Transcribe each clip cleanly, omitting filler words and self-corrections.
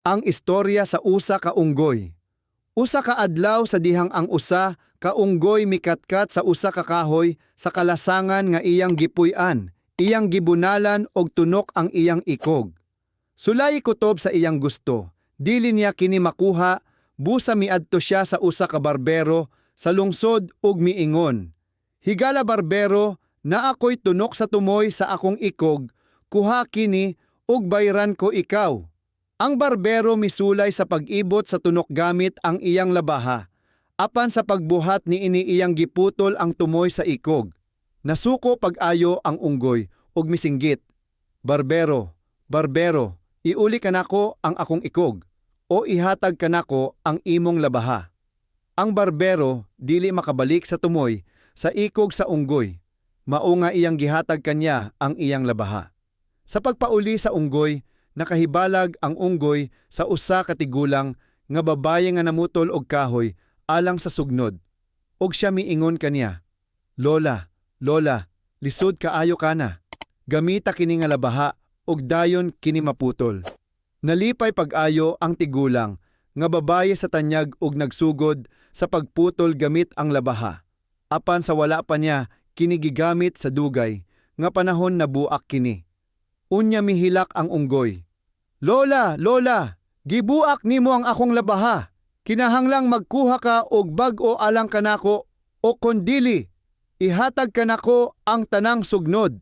Ang istorya sa usa ka unggoy. Usa ka adlaw sa dihang ang usa ka unggoy mikatkat sa usa ka kahoy sa kalasangan nga iyang gipuy-an, iyang gibunalan og tunok ang iyang ikog. Sulay kutob sa iyang gusto, dili niya kini makuha, busa miadto siya sa usa ka barbero sa lungsod ug miingon, "Higala barbero, na ako'y tunok sa tumoy sa akong ikog, kuha kini ug bayran ko ikaw." Ang barbero misulay sa pag-ibot sa tunok gamit ang iyang labaha. Apan sa pagbuhat ni ini iyang giputol ang tumoy sa ikog. Nasuko pag-ayo ang unggoy ug misinggit, "Barbero, barbero, iuli kanako ang akong ikog o ihatag kanako ang imong labaha." Ang barbero dili makabalik sa tumoy sa ikog sa unggoy. Mao nga iyang gihatag kanya ang iyang labaha. Sa pagpauli sa unggoy, nakahibalag ang unggoy sa usa ka tigulang nga babaye nga namutol og kahoy alang sa sugnod. Og siya miingon kaniya, "Lola, lola, lisod kaayo kana. Gamita kini nga labaha og dayon kini maputol." Nalipay pag-ayo ang tigulang nga babaye sa tanyag og nagsugod sa pagputol gamit ang labaha. Apan sa wala pa niya kini gigamit sa dugay nga panahon nabuak kini. Unya mihilak ang unggoy, "Lola, lola, gibuak nimo ang akong labaha. Kinahanglang magkuha ka og bag-o alang kanako o kondili, ihatag kanako ang tanang sugnod."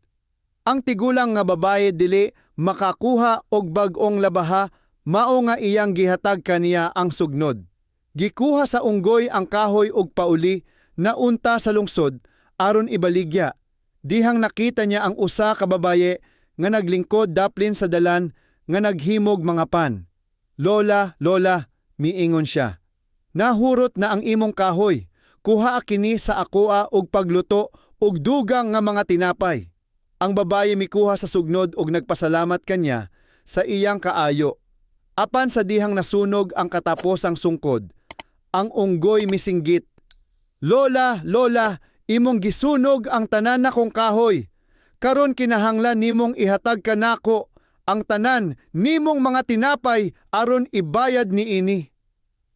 Ang tigulang nga babaye dili makakuha og bag-ong labaha, mao nga iyang gihatag kaniya ang sugnod. Gikuha sa unggoy ang kahoy og pauli na unta sa lungsod aron ibaligya. Dihang nakita niya ang usa ka babaye nga naglingkod daplin sa dalan nga naghimog mga pan. "Lola, lola," miingon siya, "nahurot na ang imong kahoy. Kuha kini sa akoa og pagluto og dugang nga mga tinapay." Ang babaye mikuha sa sugnod og nagpasalamat kanya sa iyang kaayo. Apan sa dihang nasunog ang kataposang sungkod, ang unggoy misinggit, "Lola, lola, imong gisunog ang tanan nakong kahoy. Karon kinahanglan nimong ihatag kanako ang tanan nimong mga tinapay aron ibayad niini."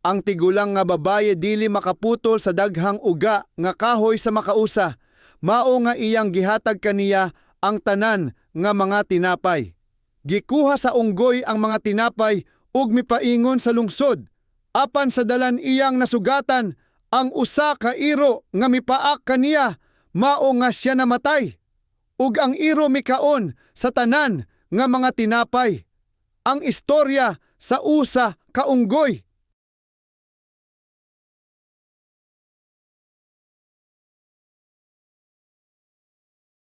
Ang tigulang nga babaye dili makaputol sa daghang uga nga kahoy sa makausa, mao nga iyang gihatag kaniya ang tanan nga mga tinapay. Gikuha sa unggoy ang mga tinapay ug mipaingon sa lungsod. Apan sa dalan iyang nasugatan ang usa ka iro nga mipaak kaniya, mao nga siya namatay. Ug ang iro mikaon sa tanan nga mga tinapay. Ang istorya sa usa ka unggoy.